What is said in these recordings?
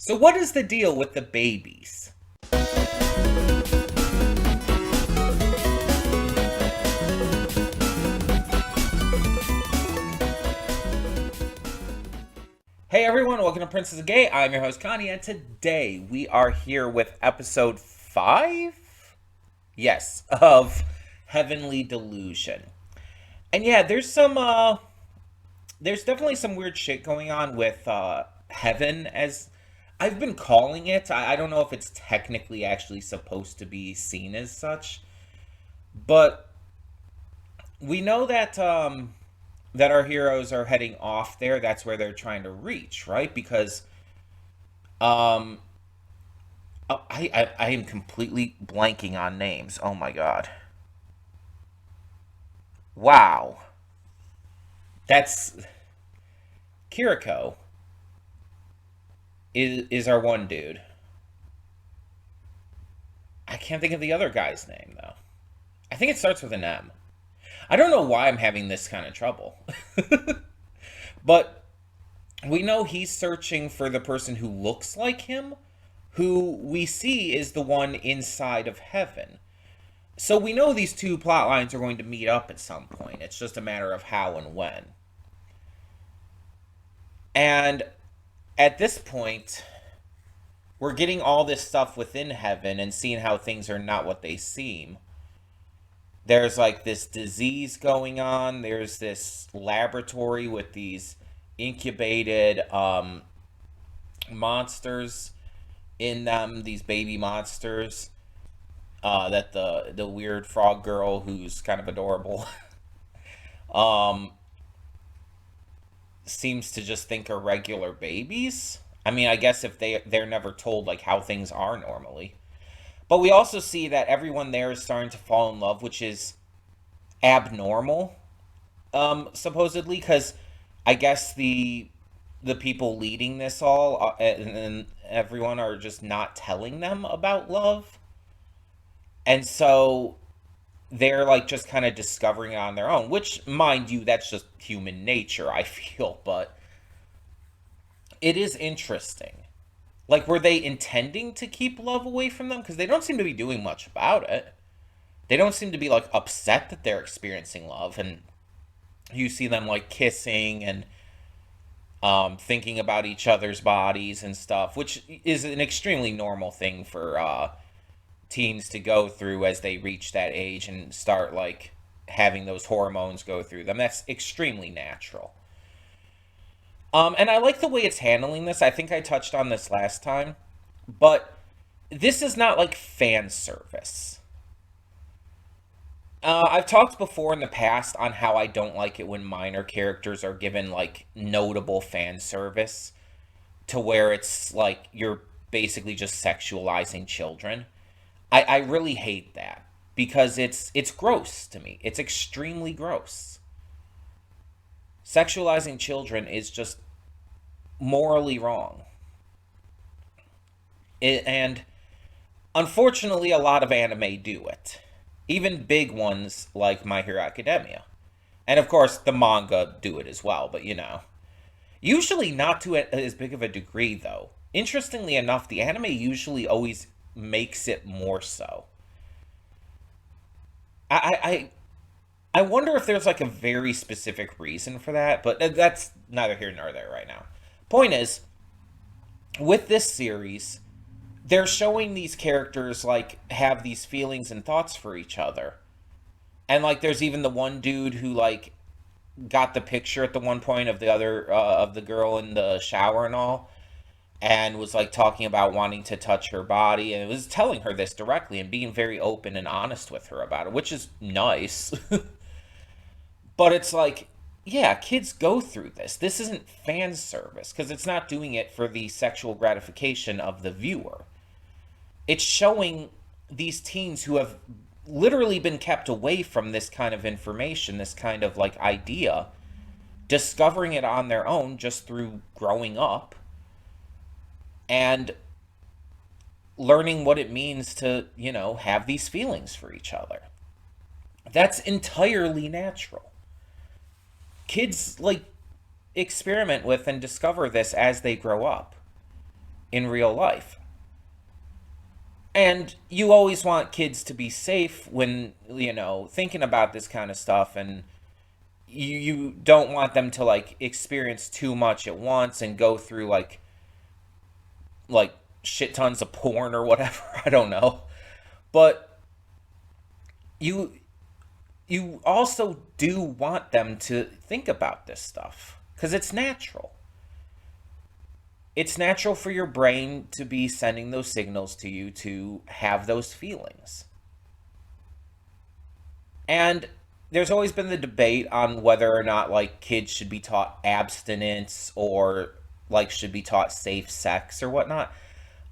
So what is the deal with the babies? Hey everyone, welcome to Princess of Gay. I'm your host Connie, and today we are here with episode 5? Yes, of Heavenly Delusion. And yeah, there's definitely some weird shit going on with heaven, as I've been calling it. I don't know if it's technically actually supposed to be seen as such, but we know that our heroes are heading off there. That's where they're trying to reach, right? Because um oh, I am completely blanking on names. Oh my god. Wow. That's Kiriko is our one dude. I can't think of the other guy's name though. I think it starts with an M. I don't know why I'm having this kind of trouble. But we know he's searching for the person who looks like him, who we see is the one inside of heaven. So we know these two plot lines are going to meet up at some point. It's just a matter of how and when. And at this point, we're getting all this stuff within heaven and seeing how things are not what they seem. There's like this disease going on. There's this laboratory with these incubated monsters in them, these baby monsters. That the weird frog girl, who's kind of adorable, um, seems to just think are regular babies. I mean, I guess if they're never told like how things are normally. But we also see that everyone there is starting to fall in love, which is abnormal, supposedly, because I guess the people leading this all and everyone are just not telling them about love, and so they're like just kind of discovering it on their own. Which, mind you, that's just human nature, I feel, but it is interesting. Like, were they intending to keep love away from them? Because they don't seem to be doing much about it. They don't seem to be like upset that they're experiencing love, and you see them like kissing and thinking about each other's bodies and stuff, which is an extremely normal thing for teens to go through as they reach that age and start like having those hormones go through them. That's extremely natural. And I like the way it's handling this. I think I touched on this last time, but this is not like fan service. I've talked before in the past on how I don't like it when minor characters are given like notable fan service to where it's like you're basically just sexualizing children. I really hate that because it's gross to me. It's extremely gross. Sexualizing children is just morally wrong. And unfortunately, a lot of anime do it. Even big ones like My Hero Academia. And of course, the manga do it as well, but you know. Usually not to as big of a degree, though. Interestingly enough, the anime usually always makes it more so. I, I wonder if there's like a very specific reason for that, but that's neither here nor there right now. Point is, with this series, they're showing these characters like have these feelings and thoughts for each other. And like there's even the one dude who like got the picture at the one point of the other of the girl in the shower and all, and was like talking about wanting to touch her body, and it was telling her this directly and being very open and honest with her about it, which is nice. But it's like, yeah, kids go through this. This isn't fan service because it's not doing it for the sexual gratification of the viewer. It's showing these teens who have literally been kept away from this kind of information, this kind of like idea, discovering it on their own just through growing up and learning what it means to, you know, have these feelings for each other. That's entirely natural. Kids like experiment with and discover this as they grow up. in real life. And you always want kids to be safe when, thinking about this kind of stuff, and you don't want them to like experience too much at once and go through like shit tons of porn or whatever. I don't know. But you you also do want them to think about this stuff because it's natural. It's natural for your brain to be sending those signals to you to have those feelings. And there's always been the debate on whether or not like kids should be taught abstinence or like should be taught safe sex or whatnot.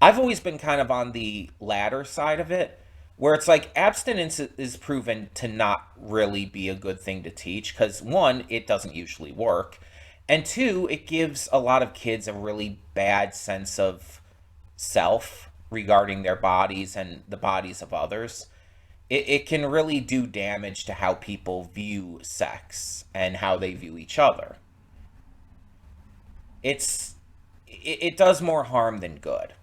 I've always been kind of on the latter side of it, where it's like abstinence is proven to not really be a good thing to teach because one, it doesn't usually work, and two, it gives a lot of kids a really bad sense of self regarding their bodies and the bodies of others. It can really do damage to how people view sex and how they view each other. It does more harm than good.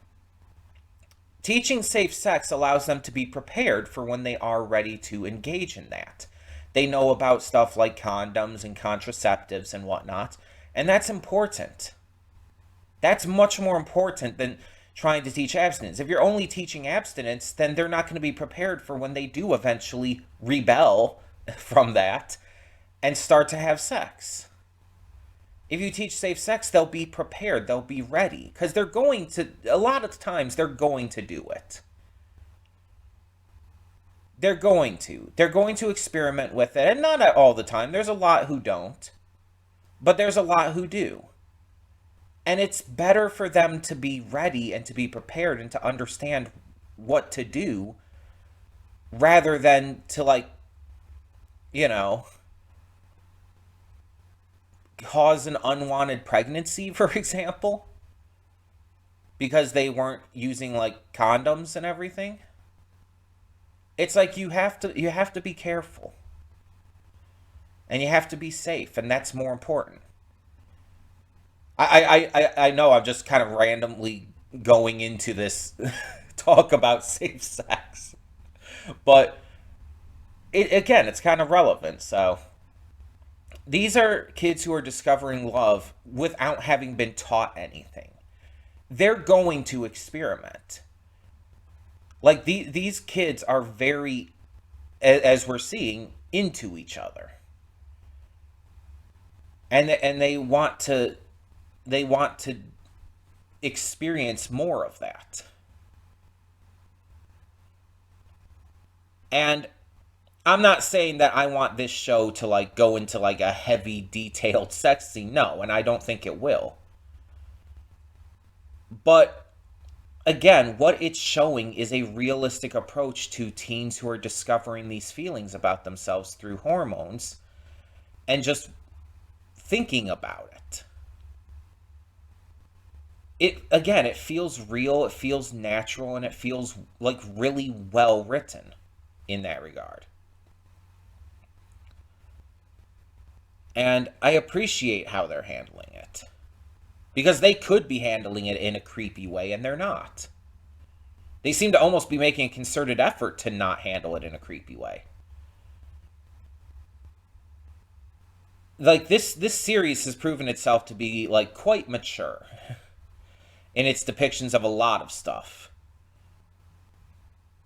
Teaching safe sex allows them to be prepared for when they are ready to engage in that. They know about stuff like condoms and contraceptives and whatnot, and that's important. That's much more important than trying to teach abstinence. If you're only teaching abstinence, then they're not going to be prepared for when they do eventually rebel from that and start to have sex. If you teach safe sex, they'll be prepared, they'll be ready, because they're going to, a lot of times, they're going to do it. They're going to. They're going to experiment with it, and not all the time. There's a lot who don't, but there's a lot who do. And it's better for them to be ready and to be prepared and to understand what to do rather than to, like, you know, cause an unwanted pregnancy, for example, because they weren't using like condoms and everything. It's like you have to be careful. And you have to be safe, and that's more important. I know I'm just kind of randomly going into this talk about safe sex, but again, it's kind of relevant. So these are kids who are discovering love without having been taught anything. They're going to experiment. Like these kids are very, as we're seeing, into each other, and they want to experience more of that. And I'm not saying that I want this show to like go into like a heavy detailed sex scene. No, and I don't think it will. But again, what it's showing is a realistic approach to teens who are discovering these feelings about themselves through hormones and just thinking about it. It feels real, it feels natural, and it feels like really well written in that regard. And I appreciate how they're handling it. Because they could be handling it in a creepy way, and they're not. They seem to almost be making a concerted effort to not handle it in a creepy way. Like this series has proven itself to be like quite mature in its depictions of a lot of stuff.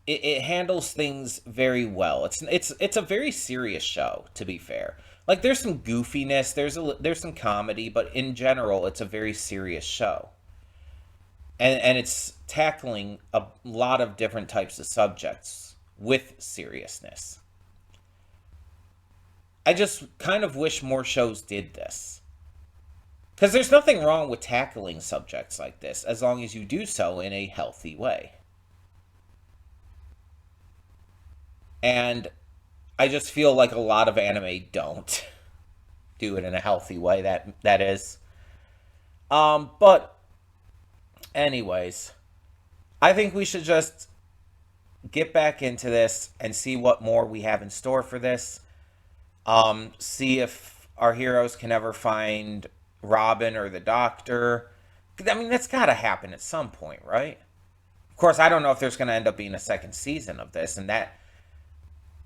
It handles things very well. It's a very serious show, to be fair. Like there's some goofiness, there's some comedy, but in general, it's a very serious show. And it's tackling a lot of different types of subjects with seriousness. I just kind of wish more shows did this. Because there's nothing wrong with tackling subjects like this as long as you do so in a healthy way. And I just feel like a lot of anime don't do it in a healthy way, that is. But anyways, I think we should just get back into this and see what more we have in store for this. See if our heroes can ever find Robin or the doctor, I mean, that's got to happen at some point, right? Of course, I don't know if there's going to end up being a second season of this, and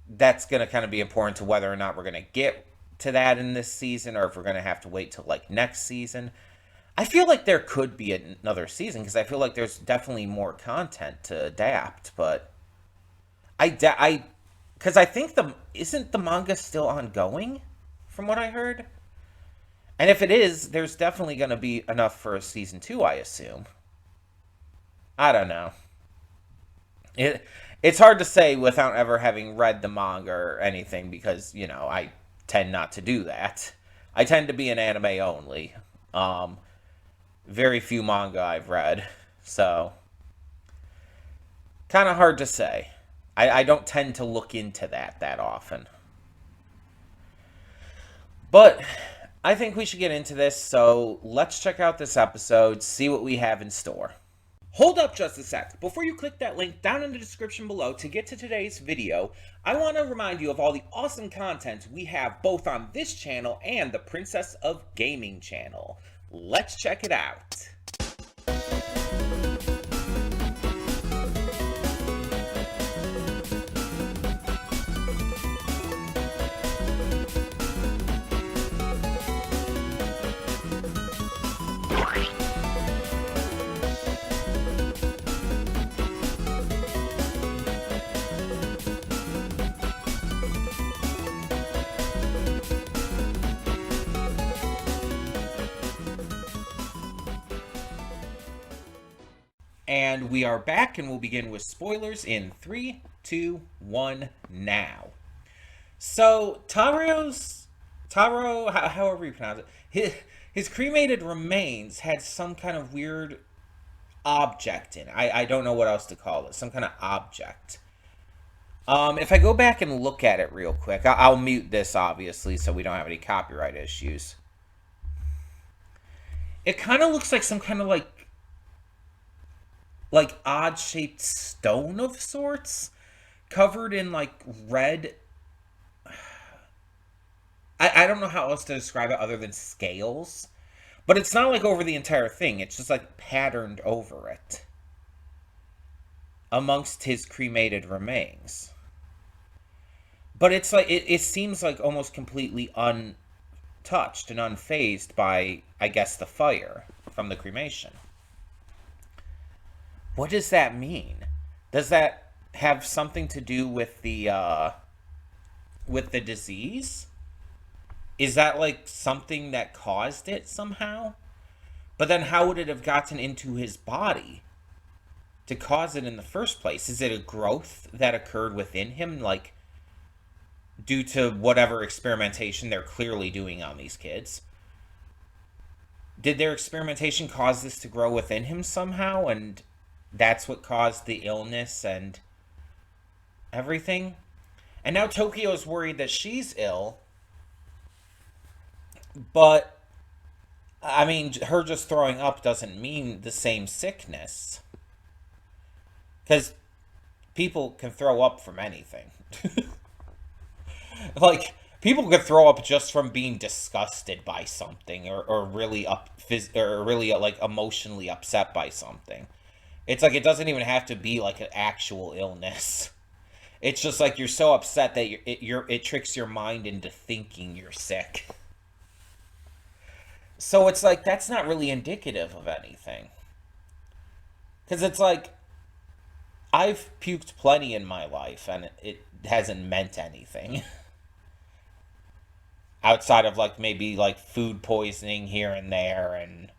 that's going to kind of be important to whether or not we're going to get to that in this season, or if we're going to have to wait till like next season. I feel like there could be another season because I feel like there's definitely more content to adapt, but I because I think the isn't the manga still ongoing, from what I heard. And if it is, there's definitely going to be enough for a season two, I assume. I don't know. It's hard to say without ever having read the manga or anything because I tend not to do that. I tend to be an anime only. Um, Very few manga I've read, so kind of hard to say. I don't tend to look into that often. But I think we should get into this, so let's check out this episode, see what we have in store. Hold up just a sec. Before you click that link down in the description below to get to today's video, I want to remind you of all the awesome content we have both on this channel and the Princess of Gaming channel. Let's check it out. And we are back, and we'll begin with spoilers in 3, 2, 1, now. So, however you pronounce it, his cremated remains had some kind of weird object in it. I don't know what else to call it. Some kind of object. If I go back and look at it real quick, I'll mute this, obviously, so we don't have any copyright issues. It kind of looks like some kind of, like odd-shaped stone of sorts, covered in, like, red. I don't know how else to describe it other than scales. But it's not, like, over the entire thing. It's just, like, patterned over it. Amongst his cremated remains. But it's like, it seems like almost completely untouched and unfazed by, I guess, the fire from the cremation. What does that mean? Does that have something to do with the disease? Is that like something that caused it somehow? But then how would it have gotten into his body to cause it in the first place? Is it a growth that occurred within him, like due to whatever experimentation they're clearly doing on these kids? Did their experimentation cause this to grow within him somehow, and that's what caused the illness and everything? And now Tokyo's worried that she's ill. But, I mean, her just throwing up doesn't mean the same sickness. Because people can throw up from anything. Like, people could throw up just from being disgusted by something, or really like emotionally upset by something. It's like it doesn't even have to be like an actual illness. It's just like you're so upset that it tricks your mind into thinking you're sick. So it's like that's not really indicative of anything. Because it's like I've puked plenty in my life and it hasn't meant anything. Outside of like maybe like food poisoning here and there. And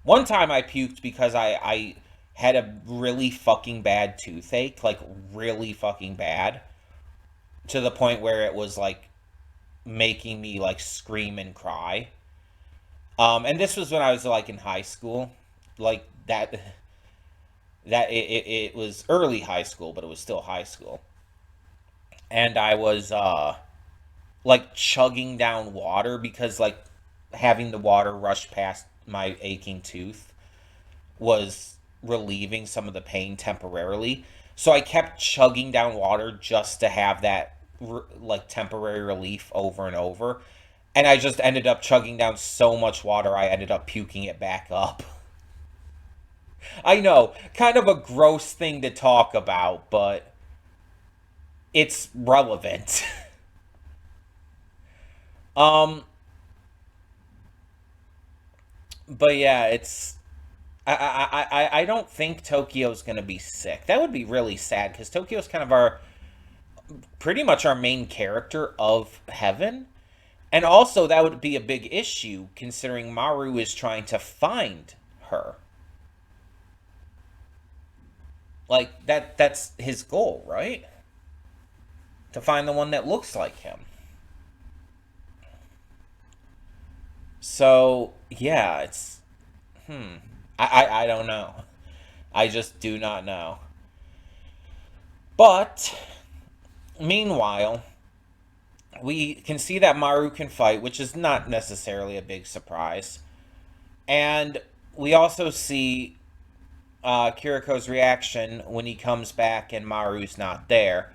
one time I puked because I had a really fucking bad toothache, like really fucking bad, to the point where it was like making me like scream and cry. And this was when I was like in high school, like it was early high school, but it was still high school. And I was like chugging down water because like having the water rush past my aching tooth was relieving some of the pain temporarily. So I kept chugging down water just to have that like temporary relief over and over. And I just ended up chugging down so much water I ended up puking it back up. I know, kind of a gross thing to talk about, but it's relevant. um, but yeah, it's I don't think Tokyo's gonna be sick. That would be really sad because Tokyo's kind of our pretty much our main character of Heaven. And also, that would be a big issue considering Maru is trying to find her. Like, that's his goal, right? To find the one that looks like him. So, yeah, it's. I don't know. I just do not know. But, meanwhile, we can see that Maru can fight, which is not necessarily a big surprise. And we also see Kiriko's reaction when he comes back and Maru's not there,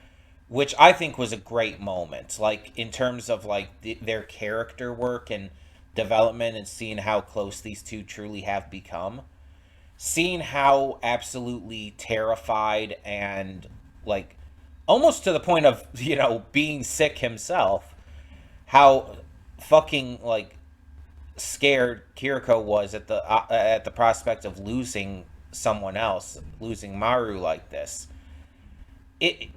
which I think was a great moment. Like in terms of like their character work and development, and seeing how close these two truly have become, seeing how absolutely terrified and like almost to the point of being sick himself, how fucking like scared Kiriko was at the prospect of losing someone else, losing Maru like this. It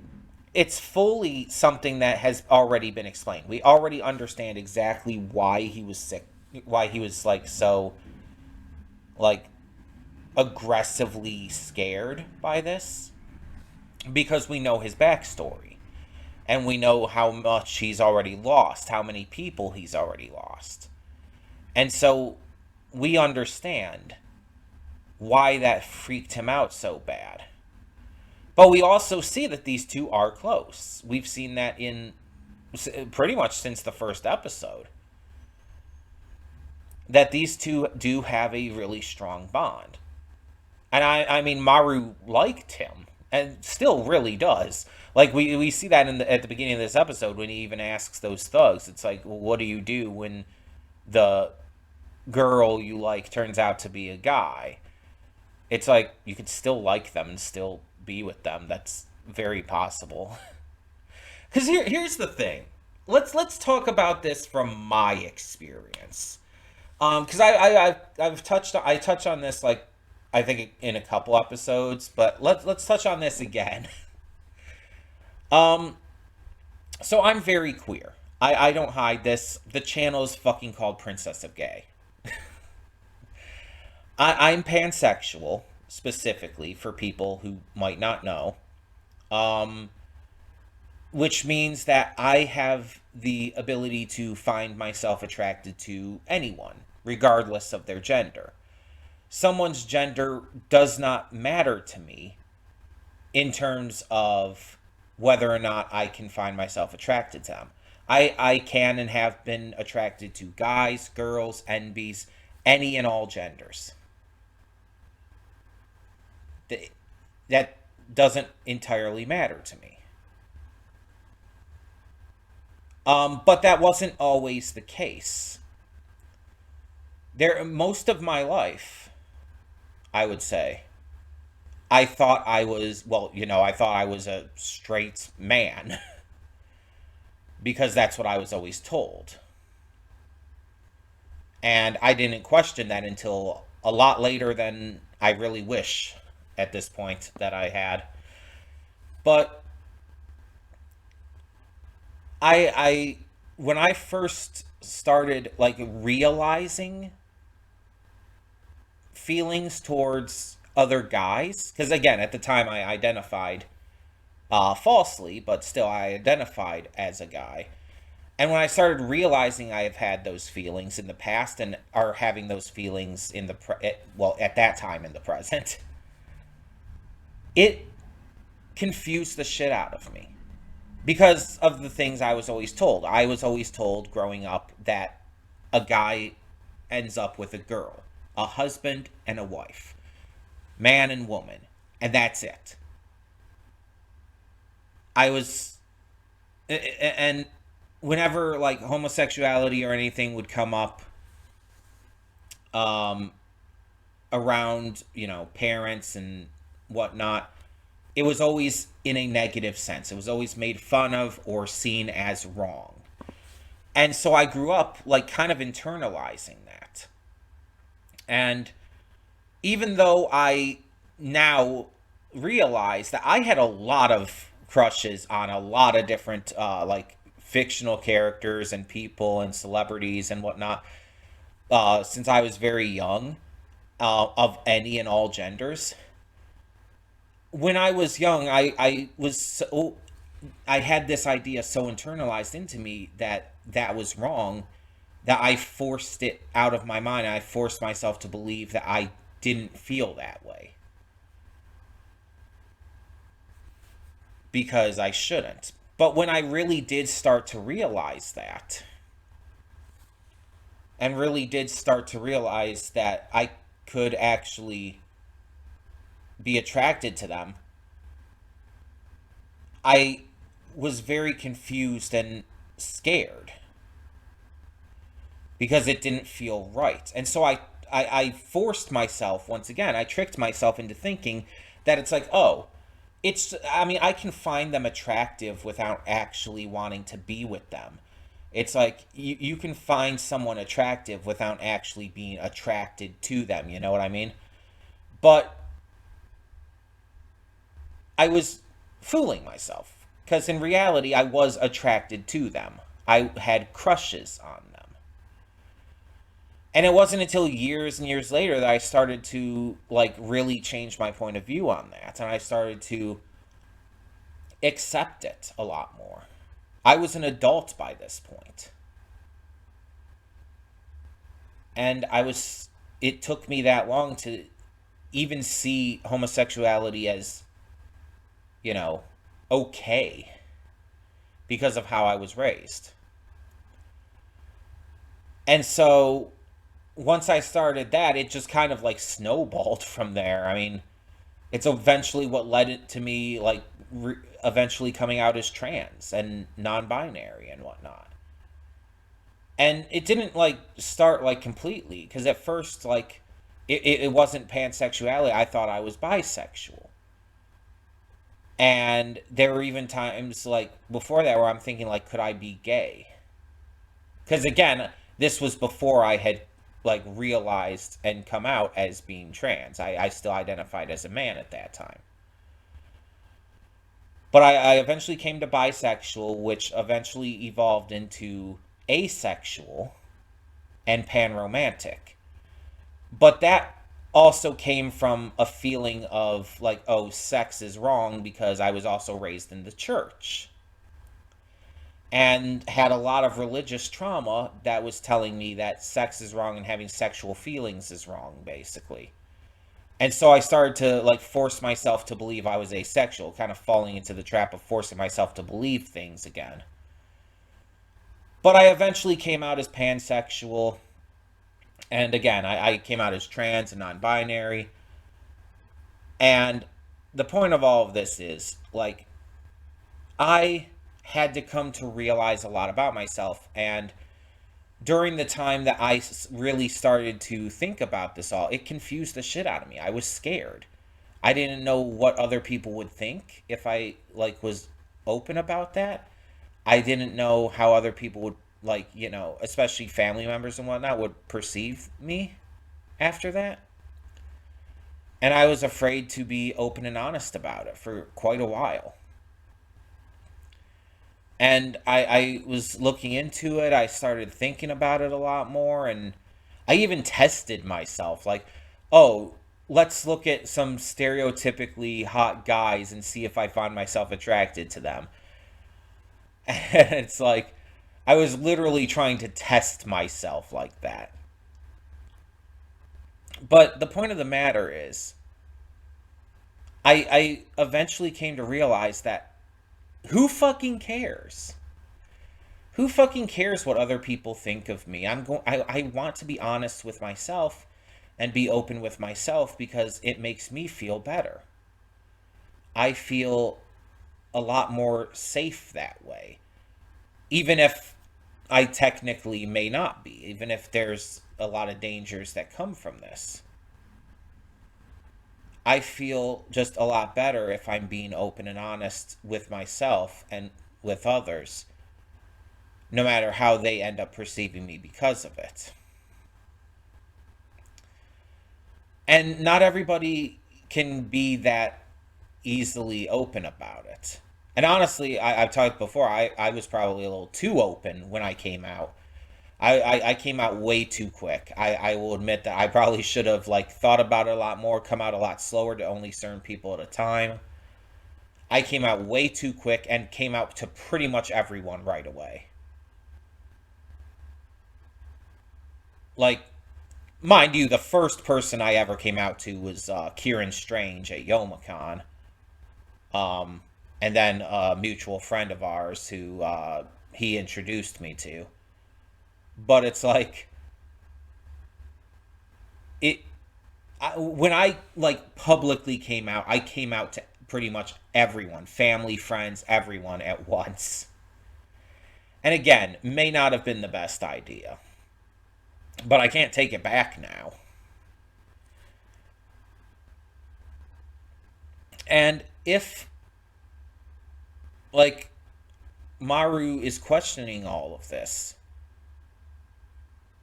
it's fully something that has already been explained. We already understand exactly why he was sick, why he was like so like aggressively scared by this, because we know his backstory and we know how much he's already lost, how many people he's already lost. And so we understand why that freaked him out so bad. But we also see that these two are close. We've seen that in pretty much since the first episode. That these two do have a really strong bond. And I mean, Maru liked him and still really does. Like we see that at the beginning of this episode when he even asks those thugs. It's like, well, what do you do when the girl you like turns out to be a guy? It's like you could still like them and still be with them. That's very possible. Because here's the thing. Let's talk about this from my experience. Because I've touched on this like I think in a couple episodes, but let's touch on this again. Um, so I'm very queer. I don't hide this. The channel is fucking called Princess of Gay. I'm pansexual, specifically, for people who might not know. Um, which means that I have the ability to find myself attracted to anyone, regardless of their gender. Someone's gender does not matter to me in terms of whether or not I can find myself attracted to them. I can and have been attracted to guys, girls, NBs, any and all genders. That doesn't entirely matter to me. But that wasn't always the case. Most of my life, I would say, I thought I was, well, I thought I was a straight man because that's what I was always told. And I didn't question that until a lot later than I really wish at this point that I had. But I when I first started like realizing feelings towards other guys, because again at the time I identified falsely, but still I identified as a guy. And when I started realizing I have had those feelings in the past and are having those feelings in well, at that time in the present, it confused the shit out of me because of the things I was always told. I was always told growing up that a guy ends up with a girl, a husband and a wife, man and woman, and that's it. I was, and whenever like homosexuality or anything would come up, um, around, parents and whatnot, it was always in a negative sense. It was always made fun of or seen as wrong. And so I grew up like kind of internalizing that. And even though I now realize that I had a lot of crushes on a lot of different like fictional characters and people and celebrities and whatnot, since I was very young, of any and all genders. When I was young, I had this idea so internalized into me that that was wrong, that I forced it out of my mind. I forced myself to believe that I didn't feel that way because I shouldn't. But when I really did start to realize that, and really did start to realize that I could actually be attracted to them, I was very confused and scared because it didn't feel right. And so I forced myself, once again, I tricked myself into thinking that it's like, oh, I mean, I can find them attractive without actually wanting to be with them. It's like you can find someone attractive without actually being attracted to them, you know what I mean? But I was fooling myself because in reality, I was attracted to them. I had crushes on them. And it wasn't until years and years later that I started to like really change my point of view on that. And I started to accept it a lot more. I was an adult by this point. And it took me that long to even see homosexuality as, you know, okay because of how I was raised. And so once I started that, it just kind of like snowballed from there. I mean, it's eventually what led it to me like eventually coming out as trans and non-binary and whatnot. And it didn't like start like completely because at first like it wasn't pansexuality. I thought I was bisexual. And there were even times like before that where I'm thinking like, could I be gay? Because again, this was before I had like realized and come out as being trans. I still identified as a man at that time. But I eventually came to bisexual, which eventually evolved into asexual and panromantic. But that also came from a feeling of like, oh, sex is wrong because I was also raised in the church and had a lot of religious trauma that was telling me that sex is wrong and having sexual feelings is wrong, basically. And so I started to like force myself to believe I was asexual, kind of falling into the trap of forcing myself to believe things again. But I eventually came out as pansexual. And again, I came out as trans and non-binary. And the point of all of this is, like, I had to come to realize a lot about myself. And during the time that I really started to think about this all, it confused the shit out of me. I was scared. I didn't know what other people would think if I, like, was open about that. I didn't know how other people would, like, you know, especially family members and whatnot, would perceive me after that. And I was afraid to be open and honest about it for quite a while. And I was looking into it. I started thinking about it a lot more. And I even tested myself. Like, oh, let's look at some stereotypically hot guys and see if I find myself attracted to them. And it's like, I was literally trying to test myself like that. But the point of the matter is, I eventually came to realize that who fucking cares? Who fucking cares what other people think of me? I want to be honest with myself and be open with myself because it makes me feel better. I feel a lot more safe that way. Even if I technically may not be, even if there's a lot of dangers that come from this. I feel just a lot better if I'm being open and honest with myself and with others, no matter how they end up perceiving me because of it. And not everybody can be that easily open about it. And honestly, I've talked before, I was probably a little too open when I came out. I came out way too quick. I will admit that I probably should have like thought about it a lot more, come out a lot slower to only certain people at a time. I came out way too quick and came out to pretty much everyone right away. Like, mind you, the first person I ever came out to was Kieran Strange at Youmacon. Um, and then a mutual friend of ours who he introduced me to. But it's like it when I like publicly came out, I came out to pretty much everyone, family, friends, everyone at once. And again, may not have been the best idea, but I can't take it back now. And if like Maru is questioning all of this,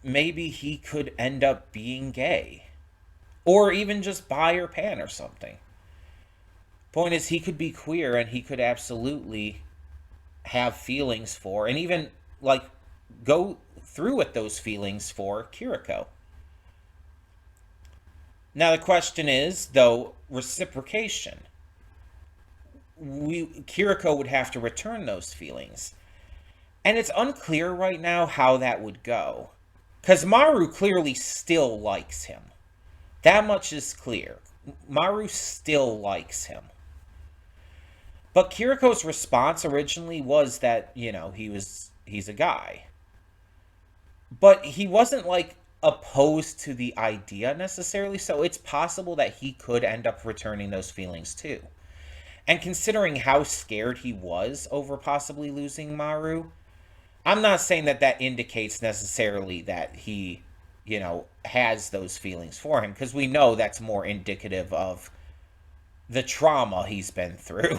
maybe he could end up being gay or even just bi or pan or something. Point is, he could be queer and he could absolutely have feelings for and even like go through with those feelings for Kiriko. Now the question is, though, reciprocation. Kiriko would have to return those feelings. And it's unclear right now how that would go. Because Maru clearly still likes him. That much is clear. Maru still likes him. But Kiriko's response originally was that, he's a guy. But he wasn't like opposed to the idea necessarily, so it's possible that he could end up returning those feelings too. And considering how scared he was over possibly losing Maru, I'm not saying that that indicates necessarily that he, has those feelings for him, because we know that's more indicative of the trauma he's been through.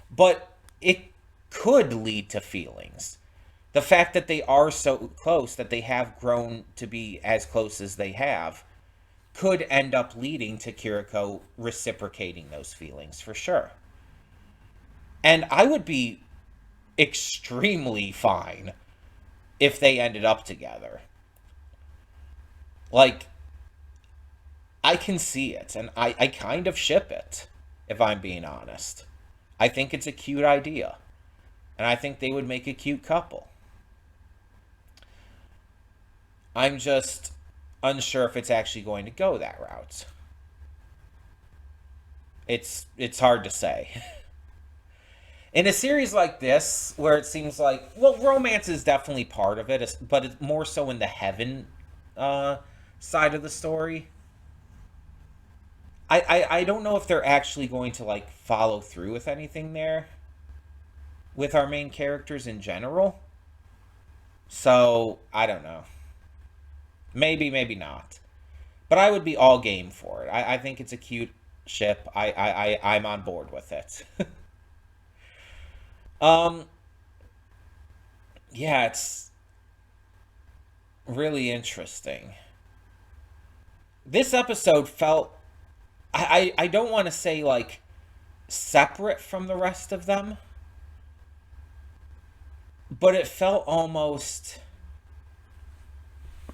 But it could lead to feelings. The fact that they are so close, that they have grown to be as close as they have, could end up leading to Kiriko reciprocating those feelings for sure. And I would be extremely fine if they ended up together. Like, I can see it, and I kind of ship it, if I'm being honest. I think it's a cute idea, and I think they would make a cute couple. I'm just unsure if it's actually going to go that route. It's hard to say. In a series like this, where it seems like, well, romance is definitely part of it, but it's more so in the heaven side of the story. I don't know if they're actually going to like follow through with anything there with our main characters in general. So I don't know. Maybe, maybe not. But I would be all game for it. I think it's a cute ship. I'm on board with it. um, yeah, it's really interesting. This episode felt, I don't want to say like separate from the rest of them, but it felt almost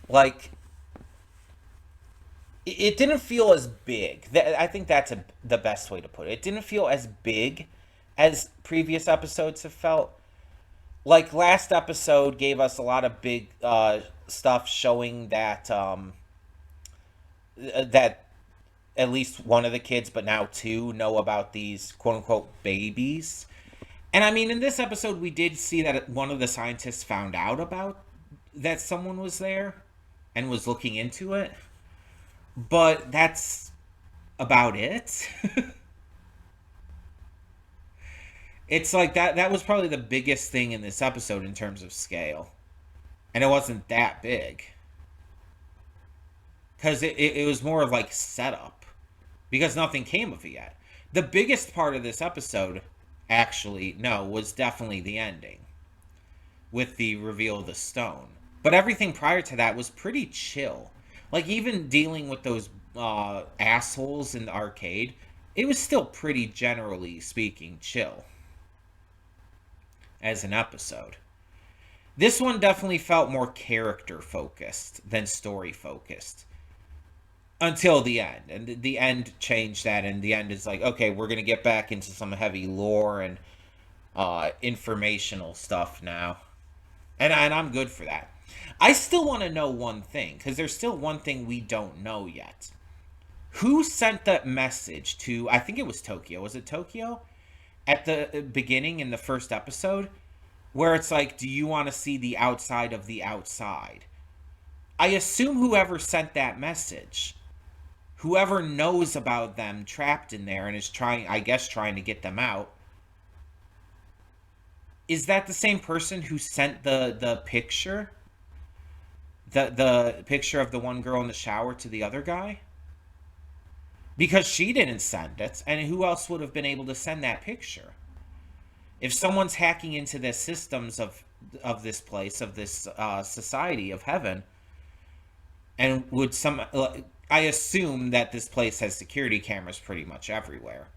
like it didn't feel as big. I think that's the best way to put it. It didn't feel as big as previous episodes have felt. Like last episode gave us a lot of big stuff showing that that at least one of the kids, but now two, know about these quote unquote babies. And I mean, in this episode, we did see that one of the scientists found out about that someone was there and was looking into it. But that's about it. It's like that was probably the biggest thing in this episode in terms of scale. And it wasn't that big. because it was more of like setup, because nothing came of it yet. The biggest part of this episode, actually, no, was definitely the ending with the reveal of the stone. But everything prior to that was pretty chill. Like, even dealing with those assholes in the arcade, it was still pretty, generally speaking, chill as an episode. This one definitely felt more character focused than story focused until the end. And the end changed that, and the end is like, okay, we're going to get back into some heavy lore and informational stuff now. And I'm good for that. I still want to know one thing, because there's still one thing we don't know yet. Who sent that message to, I think it was Tokyo. Was it Tokyo? At the beginning in the first episode, where it's like, do you want to see the outside of the outside? I assume whoever sent that message, whoever knows about them trapped in there and is trying, I guess, trying to get them out, is that the same person who sent the picture? The picture of the one girl in the shower to the other guy? Because she didn't send it, and who else would have been able to send that picture? If someone's hacking into the systems of this place, of this society of heaven, and would some... I assume that this place has security cameras pretty much everywhere.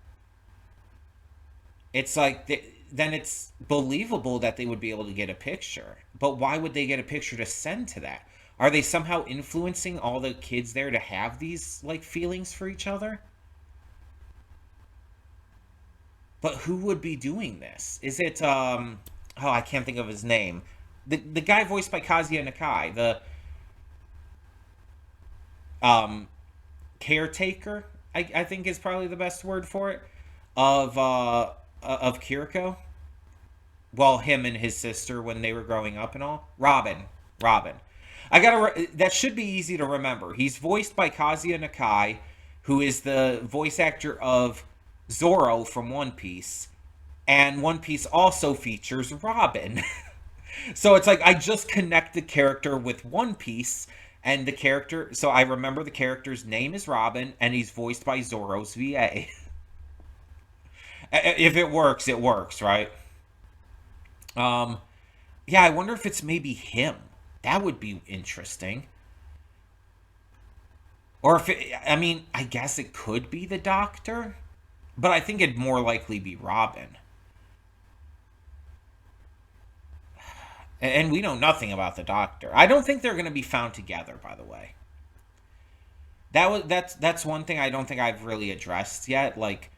It's like... then it's believable that they would be able to get a picture. But why would they get a picture to send to that? Are they somehow influencing all the kids there to have these, like, feelings for each other? But who would be doing this? Is it, oh, I can't think of his name. The guy voiced by Kazuya Nakai, the, caretaker, I think is probably the best word for it, of Kiriko. Well, him and his sister when they were growing up and all. Robin. That should be easy to remember. He's voiced by Kazuya Nakai, who is the voice actor of Zoro from One Piece. And One Piece also features Robin. So it's like, I just connect the character with One Piece, and the character, so I remember the character's name is Robin, and he's voiced by Zoro's VA. If it works, it works, right? Yeah, I wonder if it's maybe him. That would be interesting. Or if it, I mean, I guess it could be the Doctor, but I think it'd more likely be Robin. And we know nothing about the Doctor. I don't think they're going to be found together, by the way. That's one thing I don't think I've really addressed yet. Like,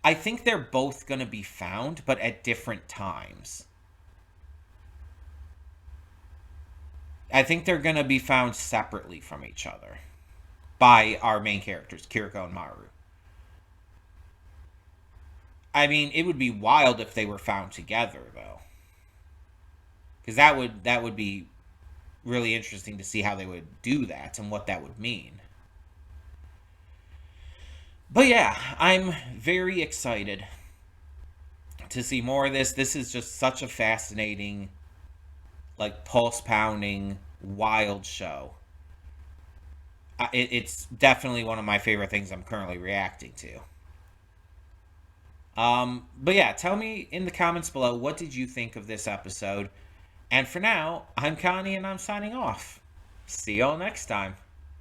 I think they're both going to be found, but at different times. I think they're going to be found separately from each other by our main characters, Kiriko and Maru. I mean, it would be wild if they were found together, though. Because that would be really interesting to see how they would do that and what that would mean. But yeah, I'm very excited to see more of this. This is just such a fascinating, like, pulse-pounding, wild show. It's definitely one of my favorite things I'm currently reacting to. But yeah, tell me in the comments below, what did you think of this episode? And for now, I'm Connie and I'm signing off. See y'all next time.